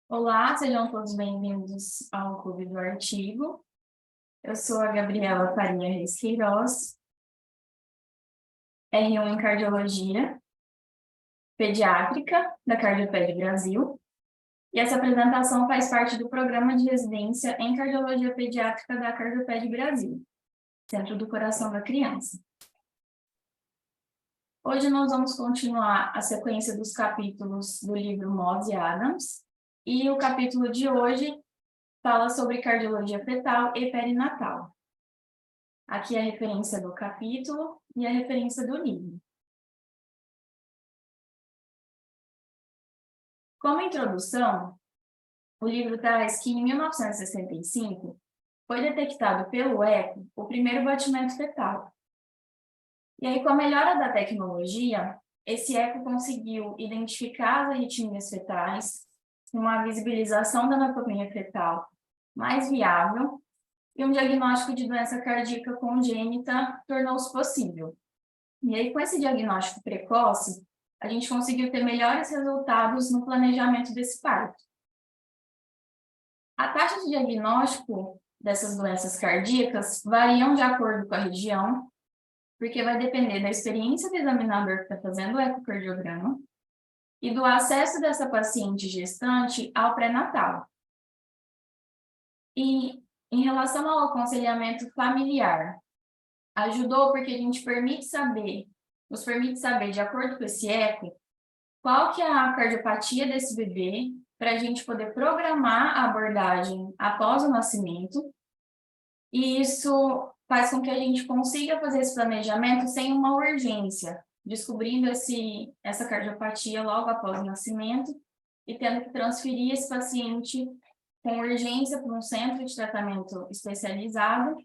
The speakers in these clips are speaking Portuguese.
Olá, sejam todos bem-vindos ao Clube do Artigo. Eu sou a Gabriela Faria Reis Queiroz, R1 em Cardiologia Pediátrica da Cardioped Brasil, e essa apresentação faz parte do programa de residência em Cardiologia Pediátrica da Cardioped Brasil, Centro do Coração da Criança. Hoje nós vamos continuar a sequência dos capítulos do livro Moss e Adams, e o capítulo de hoje fala sobre cardiologia fetal e perinatal. Aqui é a referência do capítulo e a referência do livro. Como introdução, o livro traz que em 1965 foi detectado pelo eco o primeiro batimento fetal. E aí, com a melhora da tecnologia, esse eco conseguiu identificar as arritmias fetais, uma visibilização da anatomia fetal mais viável, e um diagnóstico de doença cardíaca congênita tornou-se possível. E aí, com esse diagnóstico precoce, a gente conseguiu ter melhores resultados no planejamento desse parto. A taxa de diagnóstico dessas doenças cardíacas variam de acordo com a região, porque vai depender da experiência do examinador que está fazendo o ecocardiograma e do acesso dessa paciente gestante ao pré-natal. E em relação ao aconselhamento familiar, ajudou porque a gente nos permite saber, de acordo com esse eco, qual que é a cardiopatia desse bebê, para a gente poder programar a abordagem após o nascimento, e isso faz com que a gente consiga fazer esse planejamento sem uma urgência, descobrindo essa cardiopatia logo após o nascimento e tendo que transferir esse paciente com urgência para um centro de tratamento especializado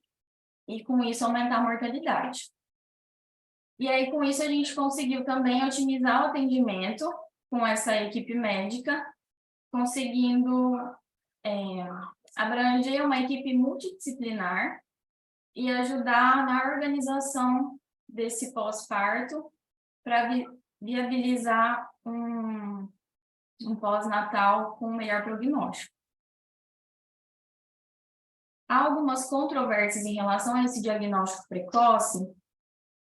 e, com isso, aumentar a mortalidade. E aí, com isso, a gente conseguiu também otimizar o atendimento com essa equipe médica, conseguindo abranger uma equipe multidisciplinar e ajudar na organização desse pós-parto para viabilizar um pós-natal com melhor prognóstico. Há algumas controvérsias em relação a esse diagnóstico precoce,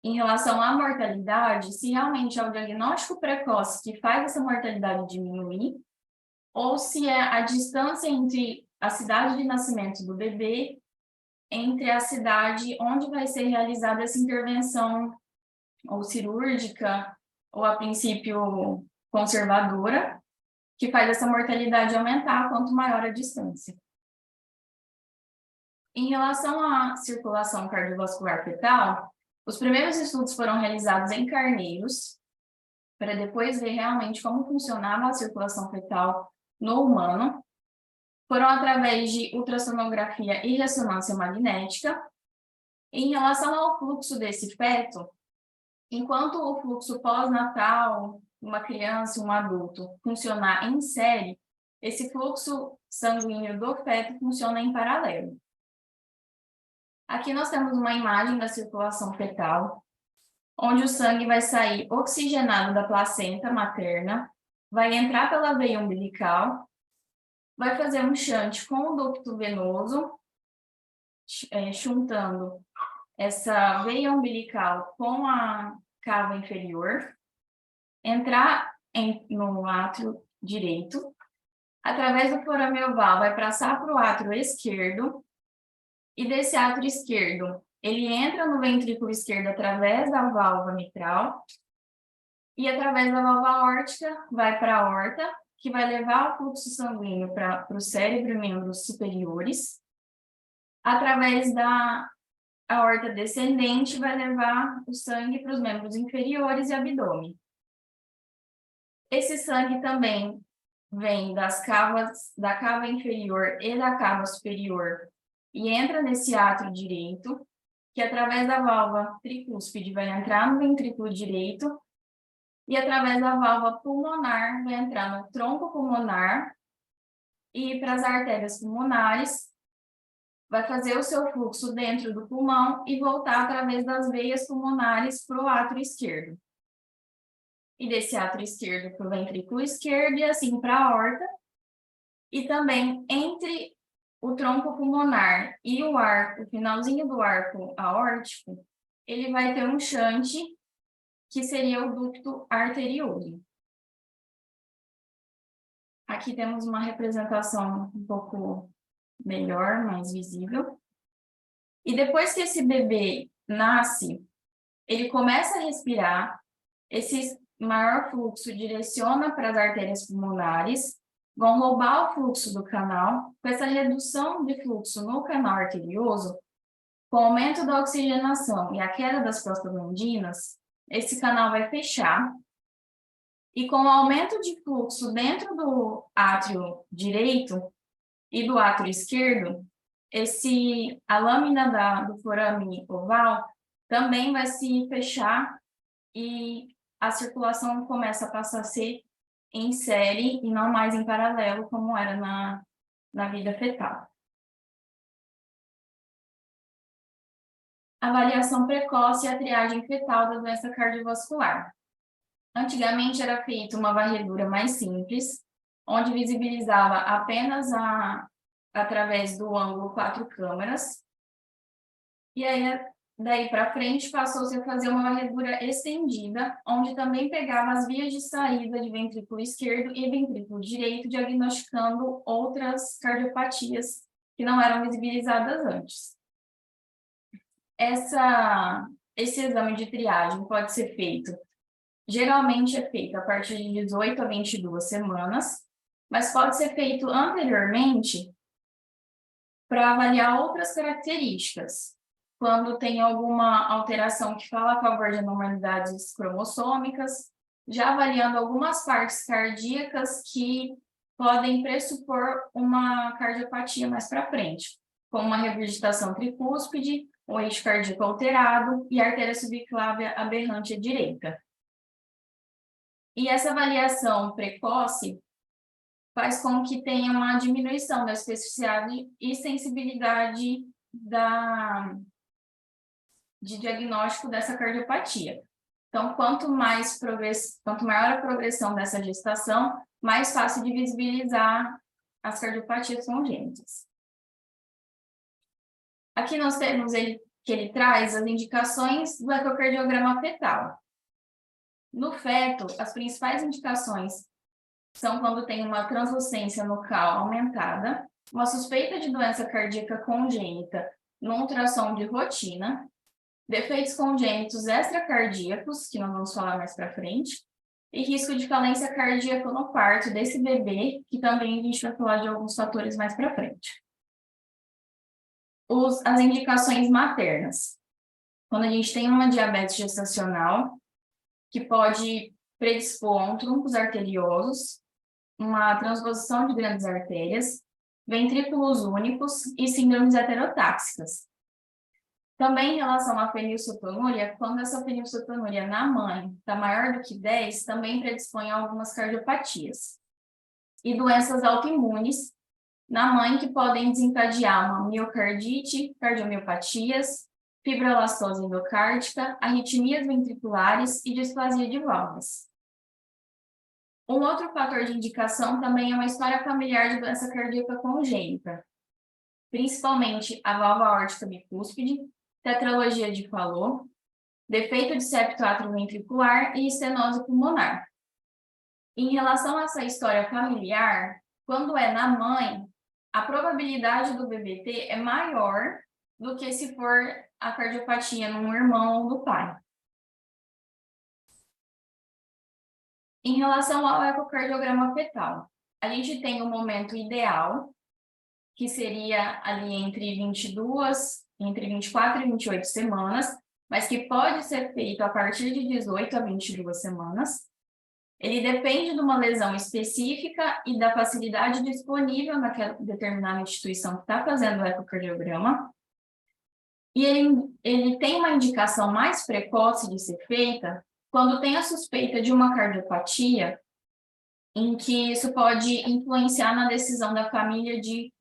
em relação à mortalidade, se realmente é o diagnóstico precoce que faz essa mortalidade diminuir, ou se é a distância entre a cidade de nascimento do bebê, entre a cidade onde vai ser realizada essa intervenção, ou cirúrgica, ou a princípio conservadora, que faz essa mortalidade aumentar quanto maior a distância. Em relação à circulação cardiovascular fetal, os primeiros estudos foram realizados em carneiros, para depois ver realmente como funcionava a circulação fetal no humano. Foram através de ultrassonografia e ressonância magnética. Em relação ao fluxo desse feto, enquanto o fluxo pós-natal, uma criança e um adulto, funcionar em série, esse fluxo sanguíneo do feto funciona em paralelo. Aqui nós temos uma imagem da circulação fetal, onde o sangue vai sair oxigenado da placenta materna, vai entrar pela veia umbilical, vai fazer um shunt com o ducto venoso, juntando essa veia umbilical com a cava inferior, entrar no átrio direito, através do forame oval vai passar para o átrio esquerdo, e desse átrio esquerdo, ele entra no ventrículo esquerdo através da válvula mitral, e através da válvula aórtica vai para a aorta, que vai levar o fluxo sanguíneo para o cérebro e membros superiores. Através da aorta descendente, vai levar o sangue para os membros inferiores e abdômen. Esse sangue também vem da cava inferior e da cava superior e entra nesse átrio direito, que através da válvula tricúspide vai entrar no ventrículo direito e através da válvula pulmonar vai entrar no tronco pulmonar e para as artérias pulmonares vai fazer o seu fluxo dentro do pulmão e voltar através das veias pulmonares para o átrio esquerdo. E desse átrio esquerdo para o ventrículo esquerdo e assim para a aorta. E também entre o tronco pulmonar e o arco, o finalzinho do arco aórtico, ele vai ter um shunt, que seria o ducto arterioso. Aqui temos uma representação um pouco melhor, mais visível. E depois que esse bebê nasce, ele começa a respirar, esse maior fluxo direciona para as artérias pulmonares, vão roubar o fluxo do canal. Com essa redução de fluxo no canal arterioso, com o aumento da oxigenação e a queda das prostaglandinas, esse canal vai fechar. E com o aumento de fluxo dentro do átrio direito e do átrio esquerdo, a lâmina do forame oval também vai se fechar e a circulação começa a passar a ser em série e não mais em paralelo, como era na vida fetal. Avaliação precoce e a triagem fetal da doença cardiovascular. Antigamente era feita uma varredura mais simples, onde visibilizava apenas através do ângulo 4 câmeras. E aí, daí para frente, passou-se a fazer uma varredura estendida, onde também pegava as vias de saída de ventrículo esquerdo e ventrículo direito, diagnosticando outras cardiopatias que não eram visibilizadas antes. Esse exame de triagem pode ser feito, geralmente é feito a partir de 18 a 22 semanas, mas pode ser feito anteriormente para avaliar outras características. Quando tem alguma alteração que fala a favor de anormalidades cromossômicas, já avaliando algumas partes cardíacas que podem pressupor uma cardiopatia mais para frente, como uma regurgitação tricúspide, um eixo cardíaco alterado e artéria subclávia aberrante à direita. E essa avaliação precoce faz com que tenha uma diminuição da especificidade e sensibilidade de diagnóstico dessa cardiopatia. Então, quanto maior a progressão dessa gestação, mais fácil de visibilizar as cardiopatias congênitas. Aqui nós temos que ele traz as indicações do ecocardiograma fetal. No feto, as principais indicações são quando tem uma translucência nucal aumentada, uma suspeita de doença cardíaca congênita no ultrassom de rotina, defeitos congênitos extracardíacos, que nós vamos falar mais para frente, e risco de falência cardíaca no parto desse bebê, que também a gente vai falar de alguns fatores mais para frente. As indicações maternas. Quando a gente tem uma diabetes gestacional, que pode predispor a um trombos arteriosos, uma transposição de grandes artérias, ventrículos únicos e síndromes heterotáxicas. Também em relação à fenilcetonúria, quando essa fenilcetonúria na mãe está maior do que 10, também predispõe a algumas cardiopatias. E doenças autoimunes na mãe que podem desencadear uma miocardite, cardiomiopatias, fibroelastose endocárdica, arritmias ventriculares e displasia de válvulas. Um outro fator de indicação também é uma história familiar de doença cardíaca congênita, principalmente a válvula aórtica bicúspide, tetralogia de Fallot, defeito de septo atrioventricular e estenose pulmonar. Em relação a essa história familiar, quando é na mãe, a probabilidade do bebê ter é maior do que se for a cardiopatia num irmão ou no pai. Em relação ao ecocardiograma fetal, a gente tem um momento ideal, que seria ali entre 24 e 28 semanas, mas que pode ser feito a partir de 18 a 22 semanas. Ele depende de uma lesão específica e da facilidade disponível naquela determinada instituição que está fazendo o ecocardiograma. E ele tem uma indicação mais precoce de ser feita quando tem a suspeita de uma cardiopatia, em que isso pode influenciar na decisão da família de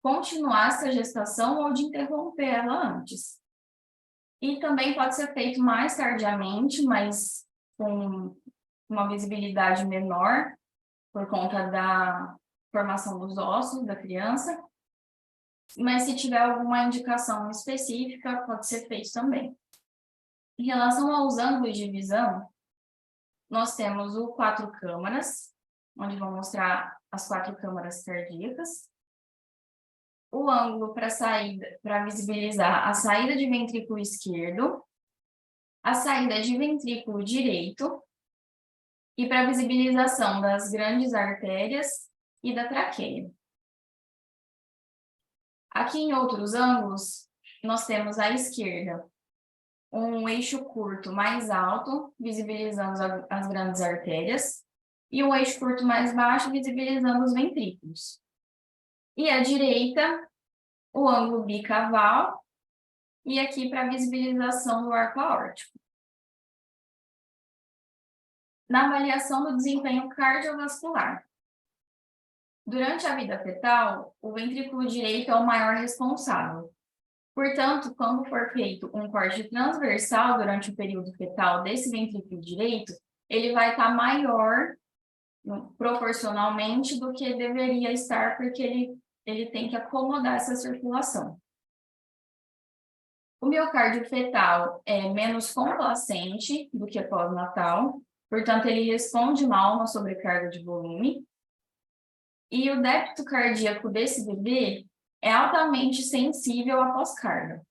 continuar essa gestação ou de interromper ela antes. E também pode ser feito mais tardiamente, mas com uma visibilidade menor, por conta formação dos ossos da criança, mas se tiver alguma indicação específica, pode ser feito também. Em relação aos ângulos de visão, nós temos o 4 câmaras, onde vão mostrar as 4 câmaras cardíacas, o ângulo para saída, para visibilizar a saída de ventrículo esquerdo, a saída de ventrículo direito e para visibilização das grandes artérias e da traqueia. Aqui em outros ângulos, nós temos à esquerda um eixo curto mais alto, visibilizando as grandes artérias, e um eixo curto mais baixo, visibilizando os ventrículos. E à direita, o ângulo bicaval, e aqui para visibilização do arco aórtico. Na avaliação do desempenho cardiovascular. Durante a vida fetal, o ventrículo direito é o maior responsável. Portanto, quando for feito um corte transversal durante o período fetal desse ventrículo direito, ele vai estar maior proporcionalmente do que deveria estar, porque ele tem que acomodar essa circulação. O miocárdio fetal é menos complacente do que pós-natal, portanto, ele responde mal a uma sobrecarga de volume. E o débito cardíaco desse bebê é altamente sensível à pós-carga.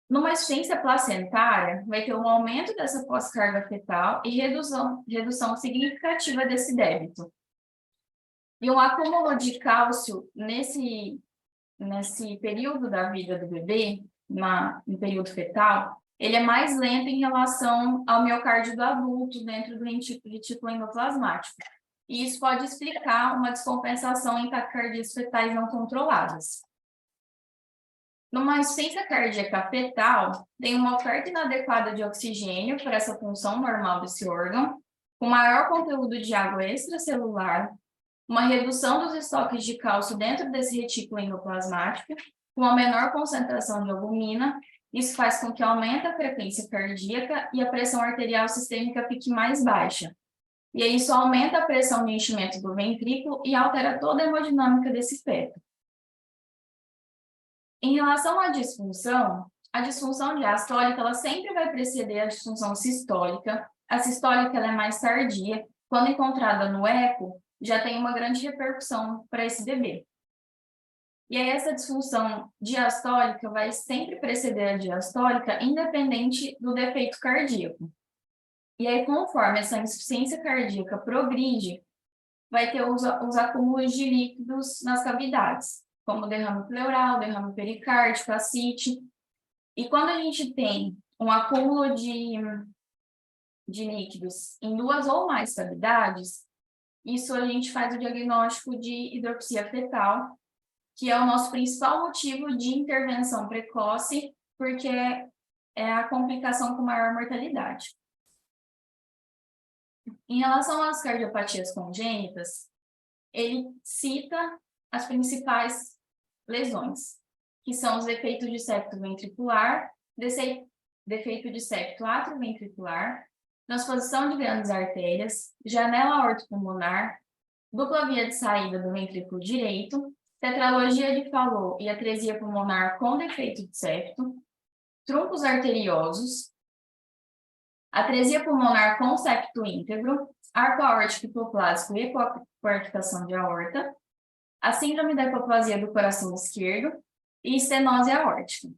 Numa insuficiência placentária, vai ter um aumento dessa pós-carga fetal e redução significativa desse débito. E um acúmulo de cálcio nesse período da vida do bebê, no período fetal, ele é mais lento em relação ao miocárdio do adulto dentro do retículo endoplasmático. E isso pode explicar uma descompensação em taquicardias fetais não controladas. Numa insuficiência cardíaca fetal, tem uma oferta inadequada de oxigênio para essa função normal desse órgão, com maior conteúdo de água extracelular, uma redução dos estoques de cálcio dentro desse retículo endoplasmático, com uma menor concentração de albumina. Isso faz com que aumente a frequência cardíaca e a pressão arterial sistêmica fique mais baixa. E aí isso aumenta a pressão de enchimento do ventrículo e altera toda a hemodinâmica desse feto. Em relação à disfunção, a disfunção diastólica ela sempre vai preceder a disfunção sistólica. A sistólica ela é mais tardia. Quando encontrada no eco, já tem uma grande repercussão para esse bebê. E aí essa disfunção diastólica vai sempre preceder a diastólica, independente do defeito cardíaco. E aí, conforme essa insuficiência cardíaca progride, vai ter os acúmulos de líquidos nas cavidades, como derrame pleural, derrame pericárdico, ascite. E quando a gente tem um acúmulo de líquidos em 2 ou mais cavidades, isso a gente faz o diagnóstico de hidroxia fetal, que é o nosso principal motivo de intervenção precoce, porque é a complicação com maior mortalidade. Em relação às cardiopatias congênitas, ele cita as principais lesões, que são os defeitos de septo ventricular, defeito de septo atrioventricular, transposição de grandes artérias, janela aortopulmonar, dupla via de saída do ventrículo direito, tetralogia de Fallot e atresia pulmonar com defeito de septo, troncos arteriosos, atresia pulmonar com septo íntegro, arco aórtico hipoplásico e coarctação de aorta, a síndrome da hipoplasia do coração esquerdo e estenose aórtica.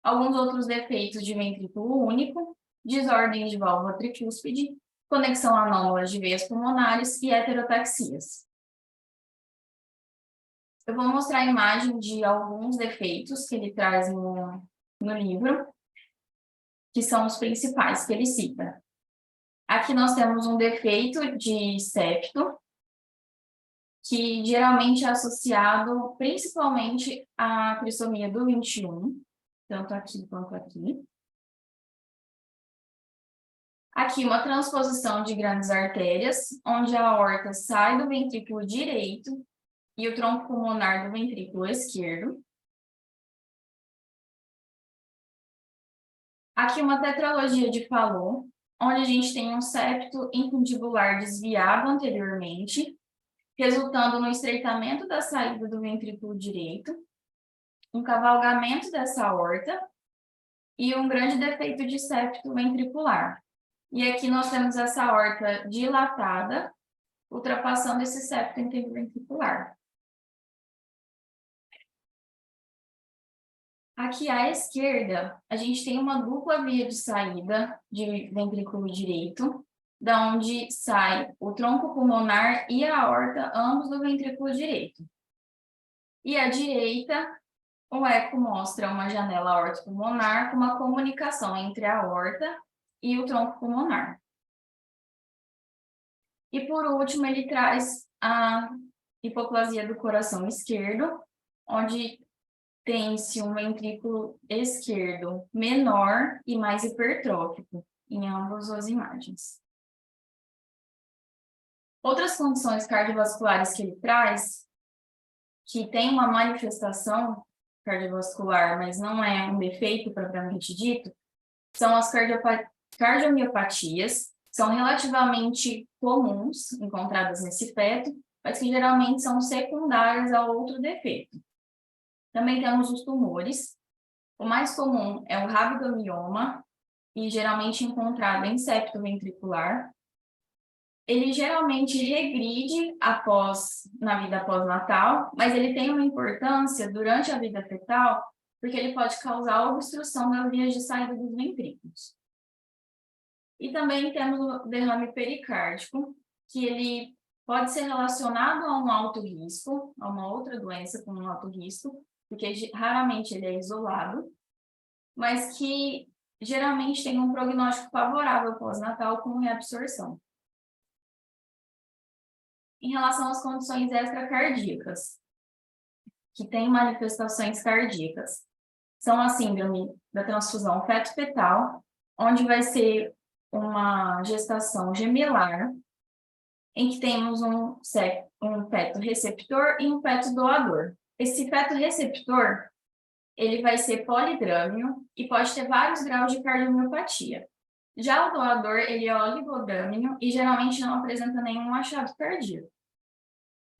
Alguns outros defeitos de ventrículo único, desordens de válvula tricúspide, conexão anômala de veias pulmonares e heterotaxias. Eu vou mostrar a imagem de alguns defeitos que ele traz no livro, que são os principais que ele cita. Aqui nós temos um defeito de septo, que geralmente é associado principalmente à trissomia do 21, tanto aqui quanto aqui. Aqui uma transposição de grandes artérias, onde a aorta sai do ventrículo direito e o tronco pulmonar do ventrículo esquerdo. Aqui uma tetralogia de Fallot, onde a gente tem um septo infundibular desviado anteriormente resultando no estreitamento da saída do ventrículo direito, um cavalgamento dessa aorta e um grande defeito de septo ventricular. E aqui nós temos essa aorta dilatada, ultrapassando esse septo interventricular. Aqui à esquerda, a gente tem uma dupla via de saída de ventrículo direito, da onde sai o tronco pulmonar e a aorta, ambos do ventrículo direito. E à direita, o eco mostra uma janela aortopulmonar com uma comunicação entre a aorta e o tronco pulmonar. E por último, ele traz a hipoplasia do coração esquerdo, onde tem-se um ventrículo esquerdo menor e mais hipertrófico em ambas as imagens. Outras condições cardiovasculares que ele traz, que tem uma manifestação cardiovascular, mas não é um defeito propriamente dito, são as cardiomiopatias, são relativamente comuns, encontradas nesse feto, mas que geralmente são secundárias a outro defeito. Também temos os tumores. O mais comum é o rabdomioma, e geralmente encontrado em septo ventricular. Ele geralmente regride na vida pós-natal, mas ele tem uma importância durante a vida fetal, porque ele pode causar obstrução das vias de saída dos ventrículos. E também temos o derrame pericárdico, que ele pode ser relacionado a um alto risco, a uma outra doença com um alto risco, porque raramente ele é isolado, mas que geralmente tem um prognóstico favorável pós-natal com reabsorção. Em relação às condições extracardíacas, que têm manifestações cardíacas, são a síndrome da transfusão feto-fetal, onde vai ser uma gestação gemelar, em que temos um feto receptor e um feto doador. Esse feto receptor, ele vai ser polidrâmino e pode ter vários graus de cardiomiopatia. Já o doador, ele é oligodrâmino e geralmente não apresenta nenhum achado cardíaco.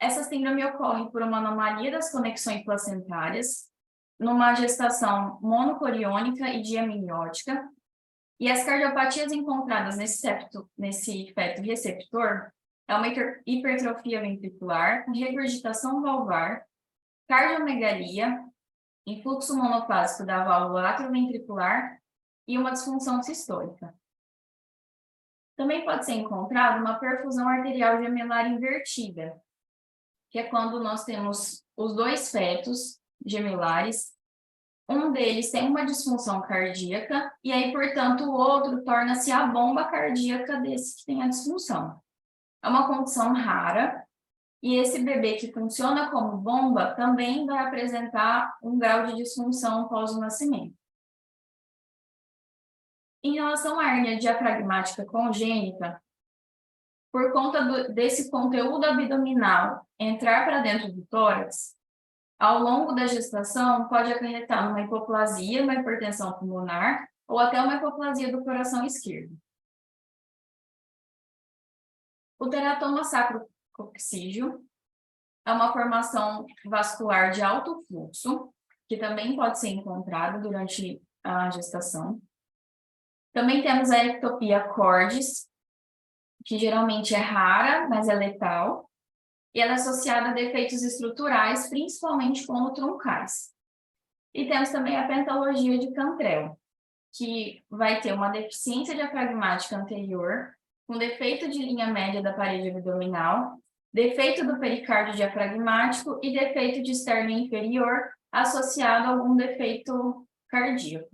Essa síndrome ocorre por uma anomalia das conexões placentárias, numa gestação monocoriônica e diamniótica, e as cardiopatias encontradas nesse feto receptor é uma hipertrofia ventricular, regurgitação valvar, cardiomegalia, influxo monofásico da válvula atrioventricular e uma disfunção sistólica. Também pode ser encontrada uma perfusão arterial gemelar invertida, que é quando nós temos os dois fetos gemelares, um deles tem uma disfunção cardíaca, e aí, portanto, o outro torna-se a bomba cardíaca desse que tem a disfunção. É uma condição rara, e esse bebê que funciona como bomba também vai apresentar um grau de disfunção pós o nascimento. Em relação à hérnia diafragmática congênita, por conta desse conteúdo abdominal entrar para dentro do tórax, ao longo da gestação pode acarretar numa hipoplasia, uma hipertensão pulmonar ou até uma hipoplasia do coração esquerdo. O teratoma sacrococcígeo é uma formação vascular de alto fluxo, que também pode ser encontrada durante a gestação. Também temos a ectopia cordis, que geralmente é rara, mas é letal, e ela é associada a defeitos estruturais, principalmente troncais. E temos também a pentalogia de Cantrell, que vai ter uma deficiência diafragmática anterior, com defeito de linha média da parede abdominal, defeito do pericárdio diafragmático e defeito de externo inferior associado a algum defeito cardíaco.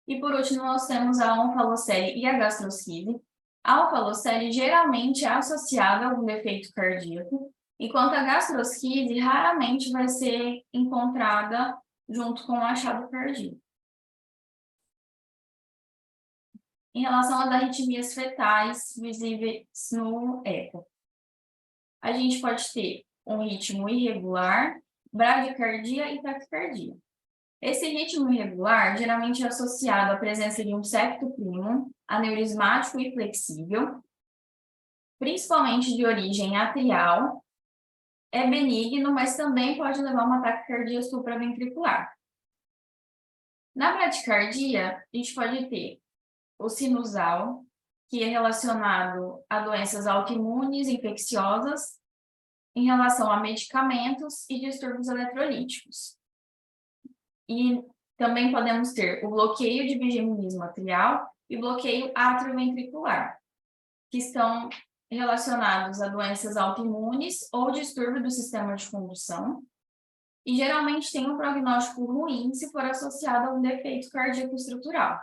E por último, nós temos a onfalocele e a gastroscise. A onfalocele geralmente é associada a algum defeito cardíaco, enquanto a gastroscise raramente vai ser encontrada junto com o achado cardíaco. Em relação às arritmias fetais visíveis no eco, a gente pode ter um ritmo irregular, bradicardia e taquicardia. Esse ritmo irregular geralmente é associado à presença de um septo primum, aneurismático e flexível, principalmente de origem atrial, é benigno, mas também pode levar a uma taquicardia supraventricular. Na bradicardia, a gente pode ter o sinusal, que é relacionado a doenças autoimunes infecciosas, em relação a medicamentos e distúrbios eletrolíticos. E também podemos ter o bloqueio de bigeminismo atrial e bloqueio atrioventricular, que estão relacionados a doenças autoimunes ou distúrbio do sistema de condução, e geralmente tem um prognóstico ruim se for associado a um defeito cardíaco estrutural.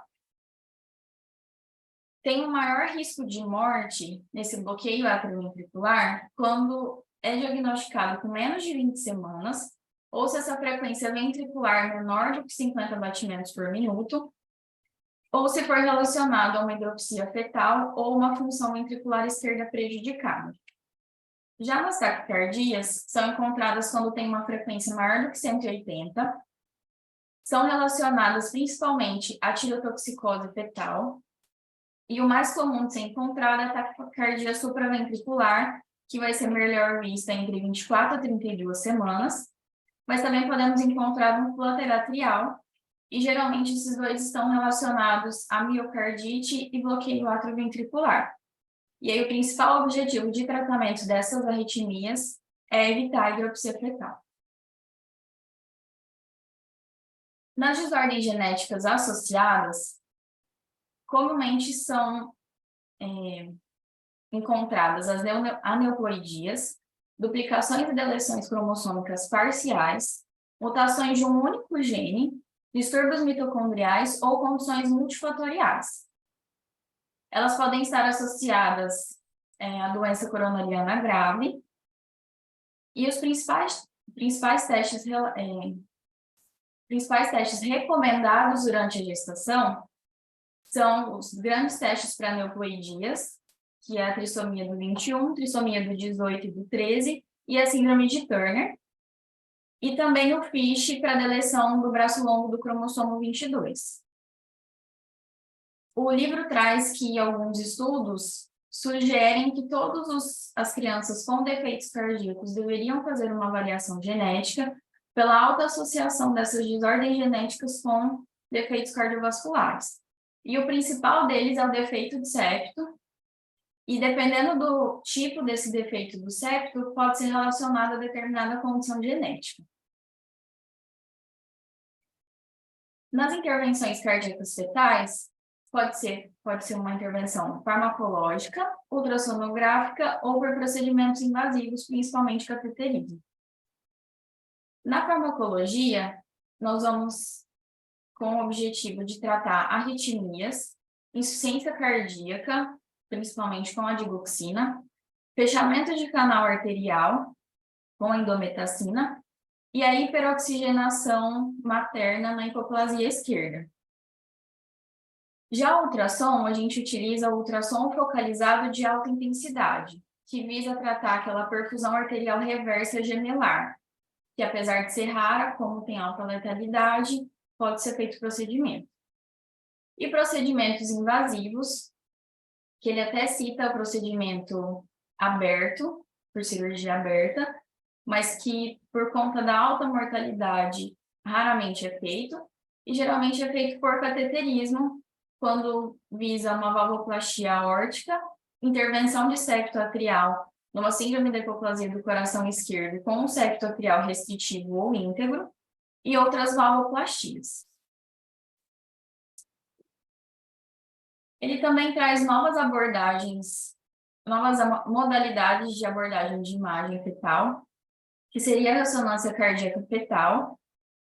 Tem um maior risco de morte nesse bloqueio atrioventricular quando é diagnosticado com menos de 20 semanas, ou se essa frequência ventricular é menor do que 50 batimentos por minuto, ou se for relacionado a uma hidropsia fetal ou uma função ventricular esquerda prejudicada. Já nas taquicardias, são encontradas quando tem uma frequência maior do que 180, são relacionadas principalmente à tirotoxicose fetal, e o mais comum de ser encontrado é a taquicardia supraventricular, que vai ser melhor vista entre 24 a 32 semanas, mas também podemos encontrar um flutter atrial, e geralmente esses dois estão relacionados a miocardite e bloqueio atrioventricular. E aí o principal objetivo de tratamento dessas arritmias é evitar a hidropsia fetal. Nas desordens genéticas associadas, comumente são encontradas as aneuploidias, duplicações e deleções cromossômicas parciais, mutações de um único gene, distúrbios mitocondriais ou condições multifatoriais. Elas podem estar associadas à doença coronariana grave, e os principais testes recomendados durante a gestação são os grandes testes para aneuploidias, que é a trissomia do 21, trissomia do 18 e do 13, e a síndrome de Turner, e também o FISH para deleção do braço longo do cromossomo 22. O livro traz que alguns estudos sugerem que todas as crianças com defeitos cardíacos deveriam fazer uma avaliação genética pela alta associação dessas desordens genéticas com defeitos cardiovasculares. E o principal deles é o defeito de septo, e dependendo do tipo desse defeito do septo, pode ser relacionado a determinada condição genética. Nas intervenções cardíacas fetais, pode ser uma intervenção farmacológica, ultrassonográfica ou por procedimentos invasivos, principalmente cateterismo. Na farmacologia, nós vamos com o objetivo de tratar arritmias, insuficiência cardíaca, principalmente com a digoxina, fechamento de canal arterial com a indometacina e a hiperoxigenação materna na hipoplasia esquerda. Já o ultrassom, a gente utiliza o ultrassom focalizado de alta intensidade, que visa tratar aquela perfusão arterial reversa gemelar, que apesar de ser rara, como tem alta letalidade, pode ser feito procedimento. E procedimentos invasivos, que ele até cita o procedimento aberto, por cirurgia aberta, mas que por conta da alta mortalidade raramente é feito, e geralmente é feito por cateterismo, quando visa uma valvoplastia aórtica, intervenção de septo atrial numa síndrome da hipoplasia do coração esquerdo com um septo atrial restritivo ou íntegro, e outras valvoplastias. Ele também traz novas modalidades de abordagem de imagem fetal, que seria a ressonância cardíaca fetal,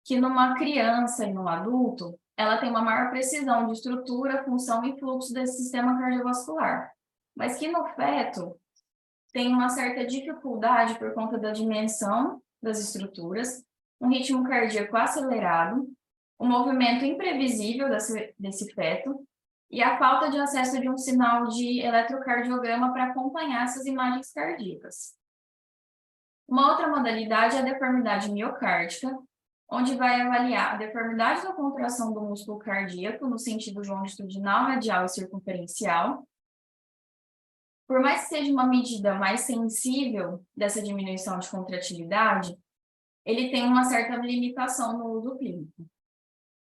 que numa criança e no adulto, ela tem uma maior precisão de estrutura, função e fluxo desse sistema cardiovascular, mas que no feto tem uma certa dificuldade por conta da dimensão das estruturas, um ritmo cardíaco acelerado, um movimento imprevisível desse feto e a falta de acesso de um sinal de eletrocardiograma para acompanhar essas imagens cardíacas. Uma outra modalidade é a deformidade miocárdica, onde vai avaliar a deformidade da contração do músculo cardíaco no sentido longitudinal, radial e circunferencial, Por mais que seja uma medida mais sensível dessa diminuição de contratividade, ele tem uma certa limitação no uso clínico.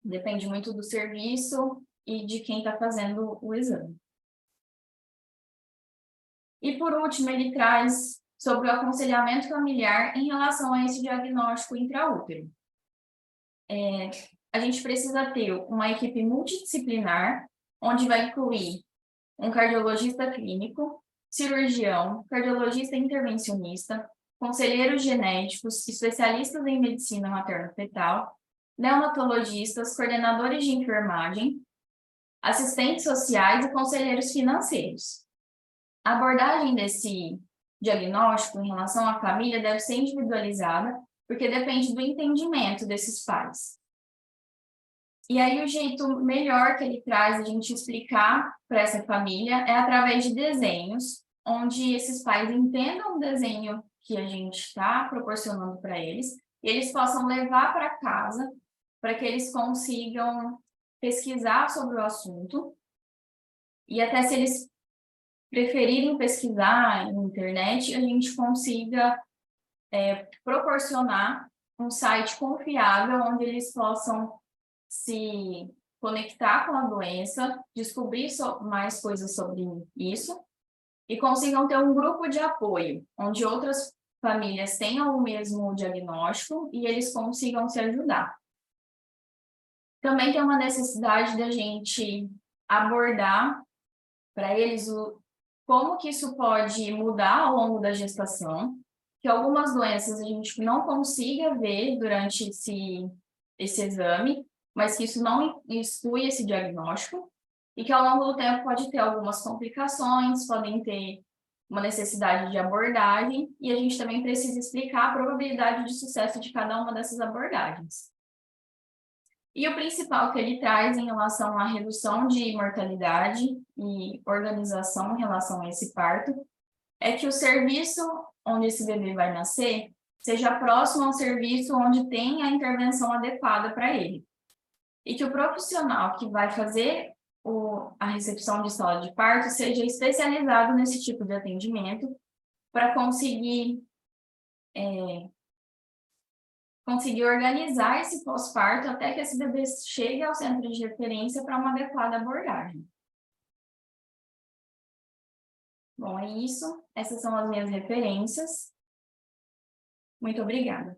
Depende muito do serviço e de quem está fazendo o exame. E, por último, ele traz sobre o aconselhamento familiar em relação a esse diagnóstico intraútero. A gente precisa ter uma equipe multidisciplinar, onde vai incluir um cardiologista clínico, cirurgião, cardiologista intervencionista, conselheiros genéticos, especialistas em medicina materno-fetal, neonatologistas, coordenadores de enfermagem, assistentes sociais e conselheiros financeiros. A abordagem desse diagnóstico em relação à família deve ser individualizada, porque depende do entendimento desses pais. E aí o jeito melhor que ele traz a gente explicar para essa família é através de desenhos, onde esses pais entendam o desenho que a gente está proporcionando para eles, e eles possam levar para casa, para que eles consigam pesquisar sobre o assunto, e até se eles preferirem pesquisar na internet, a gente consiga proporcionar um site confiável, onde eles possam se conectar com a doença, descobrir mais coisas sobre isso e consigam ter um grupo de apoio, onde outras famílias tenham o mesmo diagnóstico e eles consigam se ajudar. Também tem uma necessidade da gente abordar para eles como que isso pode mudar ao longo da gestação, que algumas doenças a gente não consiga ver durante esse exame, mas que isso não exclui esse diagnóstico, e que ao longo do tempo pode ter algumas complicações, podem ter uma necessidade de abordagem, e a gente também precisa explicar a probabilidade de sucesso de cada uma dessas abordagens. E o principal que ele traz em relação à redução de mortalidade e organização em relação a esse parto é que o serviço onde esse bebê vai nascer seja próximo ao serviço onde tem a intervenção adequada para ele. E que o profissional que vai fazer a recepção de sala de parto seja especializado nesse tipo de atendimento para conseguir organizar esse pós-parto até que esse bebê chegue ao centro de referência para uma adequada abordagem. Bom, é isso. Essas são as minhas referências. Muito obrigada.